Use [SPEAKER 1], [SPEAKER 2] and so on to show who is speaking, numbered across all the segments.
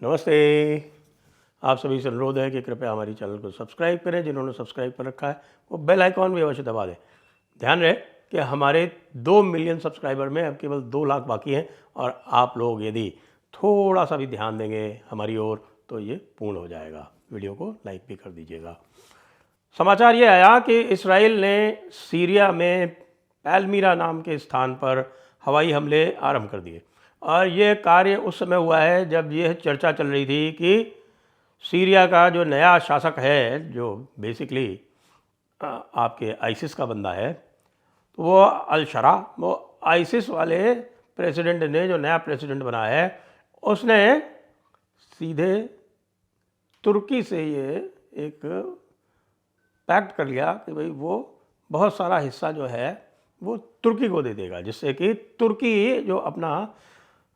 [SPEAKER 1] नमस्ते। आप सभी से अनुरोध है कि कृपया हमारी चैनल को सब्सक्राइब करें। जिन्होंने सब्सक्राइब कर रखा है वो बेल आइकॉन भी अवश्य दबा दें। ध्यान रहे कि हमारे 2 मिलियन सब्सक्राइबर में अब केवल 2 लाख बाकी हैं और आप लोग यदि थोड़ा सा भी ध्यान देंगे हमारी ओर तो ये पूर्ण हो जाएगा। वीडियो को लाइक भी कर दीजिएगा। समाचार ये आया कि इसराइल ने सीरिया में पैलमीरा नाम के स्थान पर हवाई हमले आरंभ कर दिए और ये कार्य उस समय हुआ है जब यह चर्चा चल रही थी कि सीरिया का जो नया शासक है, जो बेसिकली आपके आईसिस का बंदा है, तो वो अल-शरा, वो आईसिस वाले प्रेसिडेंट ने, जो नया प्रेसिडेंट बना है, उसने सीधे तुर्की से ये एक पैक्ट कर लिया कि भाई वो बहुत सारा हिस्सा जो है वो तुर्की को दे देगा, जिससे कि तुर्की जो अपना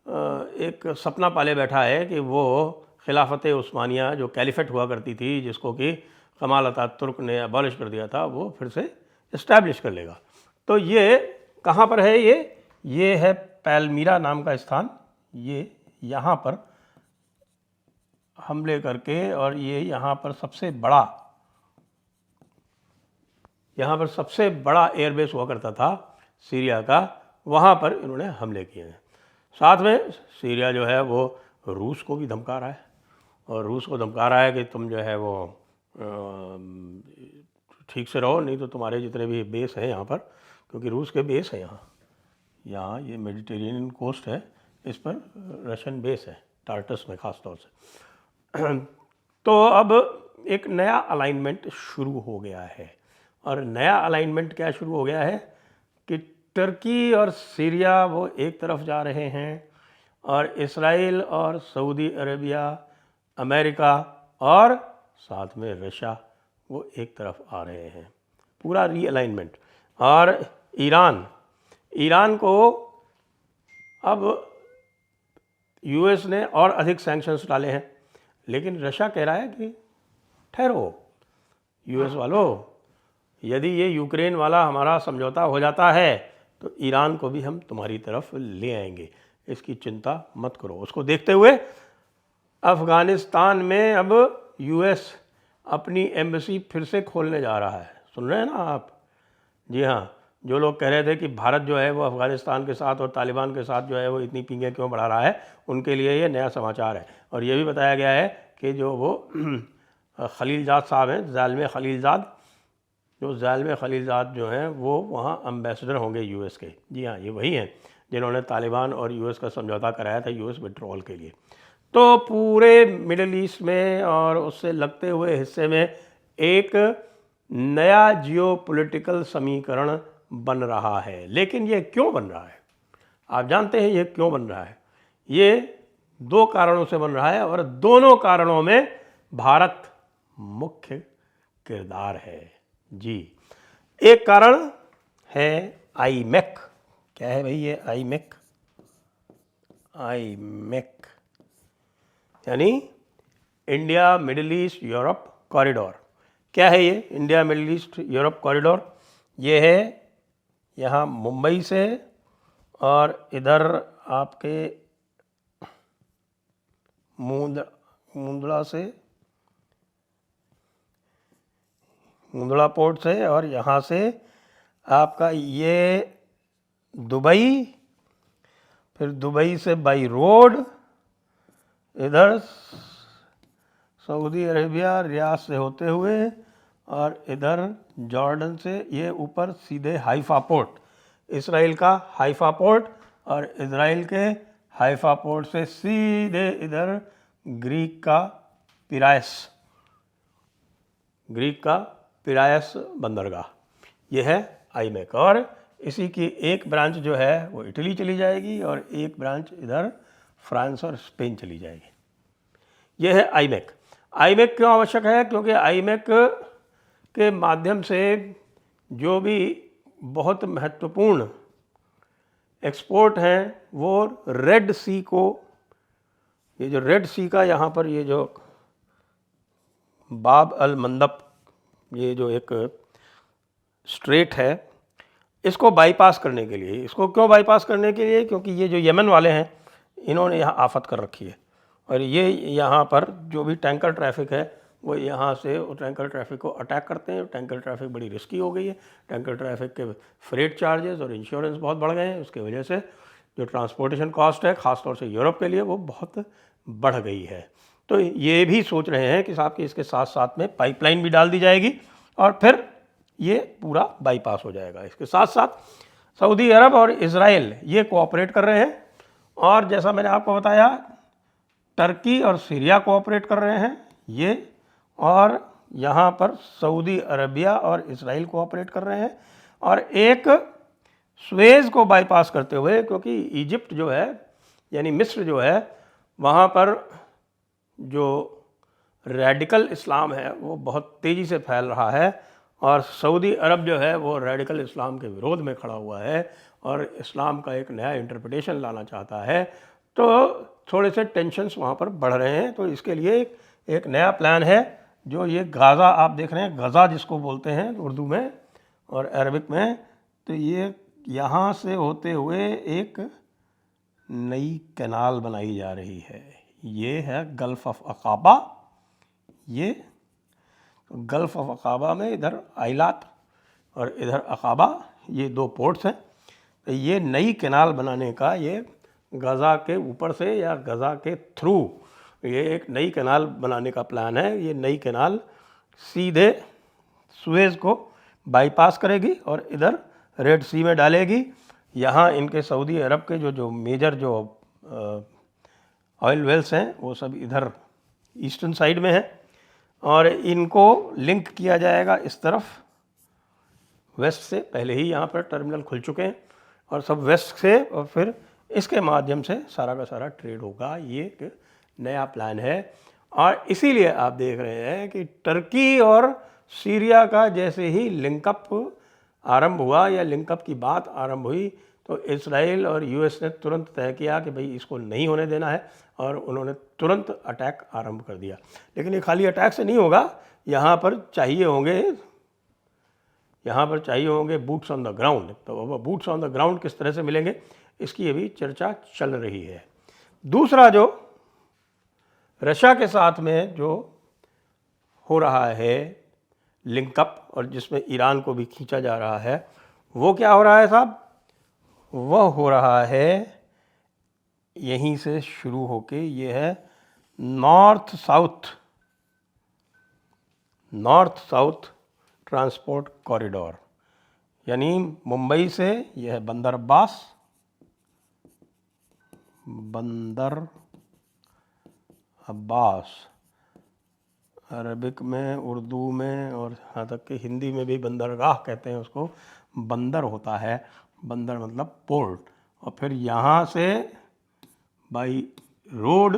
[SPEAKER 1] एक सपना पाले बैठा है कि वो खिलाफत उस्मानिया जो कैलिफेट हुआ करती थी, जिसको कि कमाल अतातुर्क ने अबॉलिश कर दिया था, वो फिर से इस्टेब्लिश कर लेगा। तो ये कहाँ पर है? ये है पैलमीरा नाम का स्थान। ये यहाँ पर हमले करके, और ये यहाँ पर सबसे बड़ा एयरबेस हुआ करता था सीरिया का, वहाँ पर इन्होंने हमले किए हैं। साथ में सीरिया जो है वो रूस को भी धमका रहा है, और रूस को धमका रहा है कि तुम जो है वो ठीक से रहो, नहीं तो तुम्हारे जितने भी बेस हैं यहाँ पर, क्योंकि रूस के बेस हैं यहाँ ये मेडिटेरेनियन कोस्ट है, इस पर रशियन बेस है, टार्टस में ख़ास तौर से। तो अब एक नया अलाइनमेंट शुरू हो गया है। और नया अलाइनमेंट क्या शुरू हो गया है कि तुर्की और सीरिया वो एक तरफ जा रहे हैं, और इसराइल और सऊदी अरेबिया, अमेरिका और साथ में रशिया वो एक तरफ आ रहे हैं। पूरा रीअलाइनमेंट। और ईरान को अब यूएस ने और अधिक सैंक्शंस डाले हैं, लेकिन रशिया कह रहा है कि ठहरो यूएस वालों, यदि ये यूक्रेन वाला हमारा समझौता हो जाता है तो ईरान को भी हम तुम्हारी तरफ ले आएंगे, इसकी चिंता मत करो। उसको देखते हुए अफ़गानिस्तान में अब यूएस अपनी एम्बेसी फिर से खोलने जा रहा है। सुन रहे हैं ना आप? जी हाँ, जो लोग कह रहे थे कि भारत जो है वो अफ़गानिस्तान के साथ और तालिबान के साथ जो है वो इतनी पींगे क्यों बढ़ा रहा है, उनके लिए ये नया समाचार है। और ये भी बताया गया है कि जो वो खलीलजाद साहब हैं, ज़ालिम खलीलजाद जो हैं वो वहाँ एम्बेसडर होंगे यूएस के। जी हाँ, ये वही हैं जिन्होंने तालिबान और यूएस का समझौता कराया था यूएस विड्रॉल के लिए। तो पूरे मिडिल ईस्ट में और उससे लगते हुए हिस्से में एक नया जियोपॉलिटिकल समीकरण बन रहा है। लेकिन ये क्यों बन रहा है? आप जानते हैं ये क्यों बन रहा है? ये 2 कारणों से बन रहा है, और दोनों कारणों में भारत मुख्य किरदार है। जी, एक कारण है आईमेक। क्या है भाई ये आईमेक? यानी India middle east Europe corridor. क्या है ये India middle east Europe corridor? ये है यहाँ मुंबई से और इधर आपके मुंद्रा पोर्ट से, और यहाँ से आपका ये दुबई, फिर दुबई से बाई रोड इधर सऊदी अरेबिया रियाद से होते हुए, और इधर जॉर्डन से ये ऊपर सीधे हाइफा पोर्ट, इसराइल का हाइफा पोर्ट, और इजराइल के हाइफा पोर्ट से सीधे इधर ग्रीक का पिरायस बंदरगाह। ये है आईमेक। और इसी की एक ब्रांच जो है वो इटली चली जाएगी, और एक ब्रांच इधर फ्रांस और स्पेन चली जाएगी। ये है आईमेक। आईमेक क्यों आवश्यक है? क्योंकि आईमेक के माध्यम से जो भी बहुत महत्वपूर्ण एक्सपोर्ट हैं वो रेड सी को, ये जो रेड सी का यहाँ पर ये जो बाब अल मंदब, ये जो एक स्ट्रेट है, इसको बाईपास करने के लिए। इसको क्यों बाईपास करने के लिए? क्योंकि ये जो यमन वाले हैं इन्होंने यहाँ आफत कर रखी है, और ये यहाँ पर जो भी टैंकर ट्रैफिक है वो यहाँ से वो टैंकर ट्रैफिक को अटैक करते हैं। टैंकर ट्रैफिक बड़ी रिस्की हो गई है, टैंकर ट्रैफिक के फ्रेट चार्जेस और इंश्योरेंस बहुत बढ़ गए हैं, उसकी वजह से जो ट्रांसपोर्टेशन कॉस्ट है ख़ासतौर से यूरोप के लिए वो बहुत बढ़ गई है। तो ये भी सोच रहे हैं कि साहब कि इसके साथ साथ में पाइपलाइन भी डाल दी जाएगी और फिर ये पूरा बाईपास हो जाएगा। इसके साथ साथ सऊदी अरब और इज़राइल ये कोऑपरेट कर रहे हैं, और जैसा मैंने आपको बताया टर्की और सीरिया कोऑपरेट कर रहे हैं ये, और यहाँ पर सऊदी अरबिया और इज़राइल कोऑपरेट कर रहे हैं। और एक स्वेज को बाईपास करते हुए, क्योंकि इजिप्ट जो है यानी मिस्र जो है वहाँ पर जो रेडिकल इस्लाम है वो बहुत तेज़ी से फैल रहा है, और सऊदी अरब जो है वो रेडिकल इस्लाम के विरोध में खड़ा हुआ है और इस्लाम का एक नया इंटरप्रिटेशन लाना चाहता है। तो थोड़े से टेंशन्स वहाँ पर बढ़ रहे हैं। तो इसके लिए एक नया प्लान है जो ये गाज़ा आप देख रहे हैं, गज़ा जिसको बोलते हैं उर्दू में और अरबिक में, तो ये यहाँ से होते हुए एक नई कैनाल बनाई जा रही है। ये है गल्फ़ ऑफ अकाबा। ये गल्फ़ ऑफ अकाबा में इधर आइलात और इधर अकाबा, ये दो पोर्ट्स हैं। तो ये नई कैनाल बनाने का ये गज़ा के ऊपर से या गज़ा के थ्रू ये एक नई कैनाल बनाने का प्लान है। ये नई कैनाल सीधे सुएज़ को बाईपास करेगी और इधर रेड सी में डालेगी। यहाँ इनके सऊदी अरब के जो मेजर जो ऑयल वेल्स हैं वो सब इधर ईस्टर्न साइड में है, और इनको लिंक किया जाएगा इस तरफ वेस्ट से। पहले ही यहाँ पर टर्मिनल खुल चुके हैं और सब वेस्ट से, और फिर इसके माध्यम से सारा का सारा ट्रेड होगा। ये एक नया प्लान है, और इसीलिए आप देख रहे हैं कि टर्की और सीरिया का जैसे ही लिंकअप आरंभ हुआ या लिंकअप की बात आरंभ हुई तो इजराइल और यूएस ने तुरंत तय किया कि भाई इसको नहीं होने देना है, और उन्होंने तुरंत अटैक आरंभ कर दिया। लेकिन ये खाली अटैक से नहीं होगा, यहाँ पर चाहिए होंगे बूट्स ऑन द ग्राउंड। तो वो बूट्स ऑन द ग्राउंड किस तरह से मिलेंगे इसकी अभी चर्चा चल रही है। दूसरा जो रशिया के साथ में जो हो रहा है लिंकअप और जिसमें ईरान को भी खींचा जा रहा है, वो क्या हो रहा है साहब? वह हो रहा है यहीं से शुरू होके, ये है नॉर्थ साउथ ट्रांसपोर्ट कॉरिडोर, यानी मुंबई से यह है बंदर अब्बास, अरबिक में, उर्दू में और यहाँ तक कि हिंदी में भी बंदरगाह कहते हैं उसको। बंदर होता है, बंदर मतलब पोर्ट, और फिर यहाँ से बाई रोड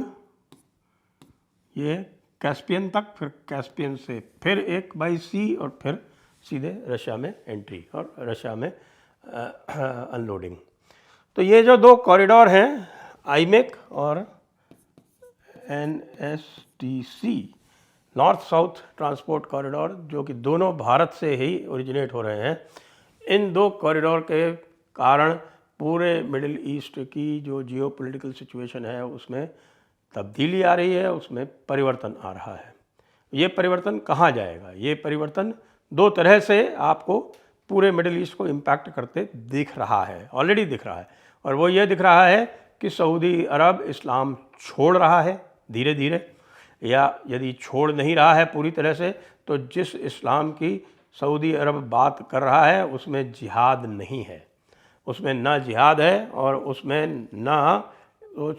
[SPEAKER 1] ये कैस्पियन तक, फिर कैस्पियन से फिर एक बाई सी, और फिर सीधे रशिया में एंट्री और रशिया में अनलोडिंग। तो ये जो दो कॉरिडोर हैं आईमेक और NSTC, north south transport corridor, जो कि दोनों भारत से ही ओरिजिनेट हो रहे हैं, इन दो कॉरिडोर के कारण पूरे मिडिल ईस्ट की जो जियोपॉलिटिकल सिचुएशन है उसमें तब्दीली आ रही है, उसमें परिवर्तन आ रहा है। ये परिवर्तन कहाँ जाएगा? ये परिवर्तन दो तरह से आपको पूरे मिडिल ईस्ट को इम्पैक्ट करते दिख रहा है, ऑलरेडी दिख रहा है। और वो ये दिख रहा है कि सऊदी अरब इस्लाम छोड़ रहा है धीरे धीरे, या यदि छोड़ नहीं रहा है पूरी तरह से तो जिस इस्लाम की सऊदी अरब बात कर रहा है उसमें जिहाद नहीं है, उसमें ना जिहाद है और उसमें ना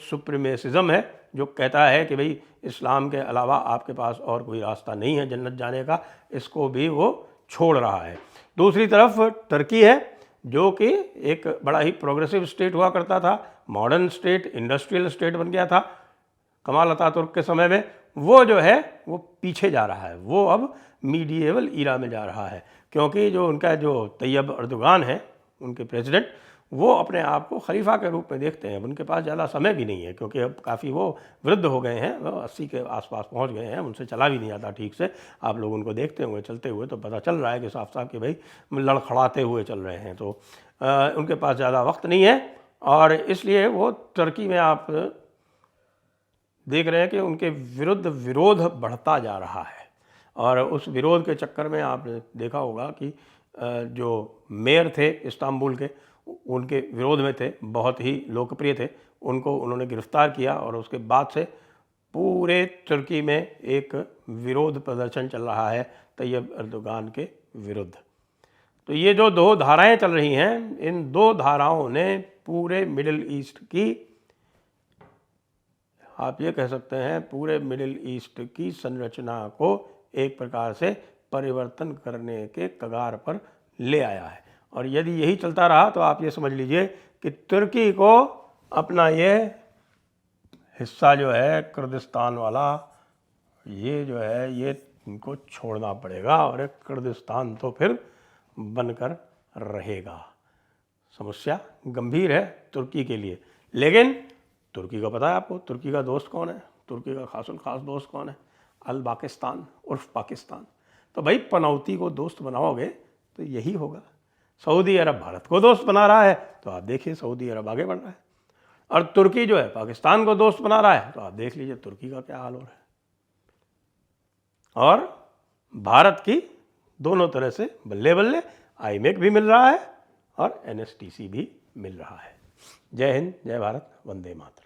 [SPEAKER 1] सुप्रीमेसिज्म है जो कहता है कि भाई इस्लाम के अलावा आपके पास और कोई रास्ता नहीं है जन्नत जाने का, इसको भी वो छोड़ रहा है। दूसरी तरफ टर्की है जो कि एक बड़ा ही प्रोग्रेसिव स्टेट हुआ करता था, मॉडर्न स्टेट, इंडस्ट्रियल स्टेट बन गया था कमाल अतातुर्क के समय में। वो जो है वो पीछे जा रहा है, वो अब मीडिएवल ईरा में जा रहा है, क्योंकि जो उनका जो तैयब अर्दोगान है उनके प्रेसिडेंट, वो अपने आप को खलीफा के रूप में देखते हैं। उनके पास ज़्यादा समय भी नहीं है क्योंकि अब काफ़ी वो वृद्ध हो गए हैं, वो 80 के आसपास पहुंच गए हैं, उनसे चला भी नहीं जाता ठीक से। आप लोग उनको देखते हुए चलते हुए तो पता चल रहा है कि साफ साफ कि भाई लड़खड़ाते हुए चल रहे हैं। तो उनके पास ज़्यादा वक्त नहीं है और इसलिए वो टर्की में आप देख रहे हैं कि उनके विरुद्ध विरोध बढ़ता जा रहा है। और उस विरोध के चक्कर में आपने देखा होगा कि जो मेयर थे इस्तांबुल के, उनके विरोध में थे, बहुत ही लोकप्रिय थे, उनको उन्होंने गिरफ्तार किया और उसके बाद से पूरे तुर्की में एक विरोध प्रदर्शन चल रहा है तैयब एर्दोगान के विरुद्ध। तो ये जो दो धाराएं चल रही हैं, इन दो धाराओं ने पूरे मिडिल ईस्ट की, आप ये कह सकते हैं पूरे मिडिल ईस्ट की संरचना को एक प्रकार से परिवर्तन करने के कगार पर ले आया है। और यदि यही चलता रहा तो आप ये समझ लीजिए कि तुर्की को अपना ये हिस्सा जो है कुर्दिस्तान वाला, ये जो है ये इनको छोड़ना पड़ेगा और एक कुर्दिस्तान तो फिर बनकर रहेगा। समस्या गंभीर है तुर्की के लिए। लेकिन तुर्की का पता है आपको, तुर्की का दोस्त कौन है? तुर्की का खास दोस्त कौन है? अल पाकिस्तान उर्फ पाकिस्तान। तो भाई पनौती को दोस्त बनाओगे तो यही होगा। सऊदी अरब भारत को दोस्त बना रहा है तो आप देखिए सऊदी अरब आगे बढ़ रहा है, और तुर्की जो है पाकिस्तान को दोस्त बना रहा है तो आप देख लीजिए तुर्की का क्या हाल हो रहा है। और भारत की दोनों तरह से बल्ले बल्ले, आईमेक भी मिल रहा है और NSTC भी मिल रहा है। जय हिंद, जय भारत, वंदे मातरम।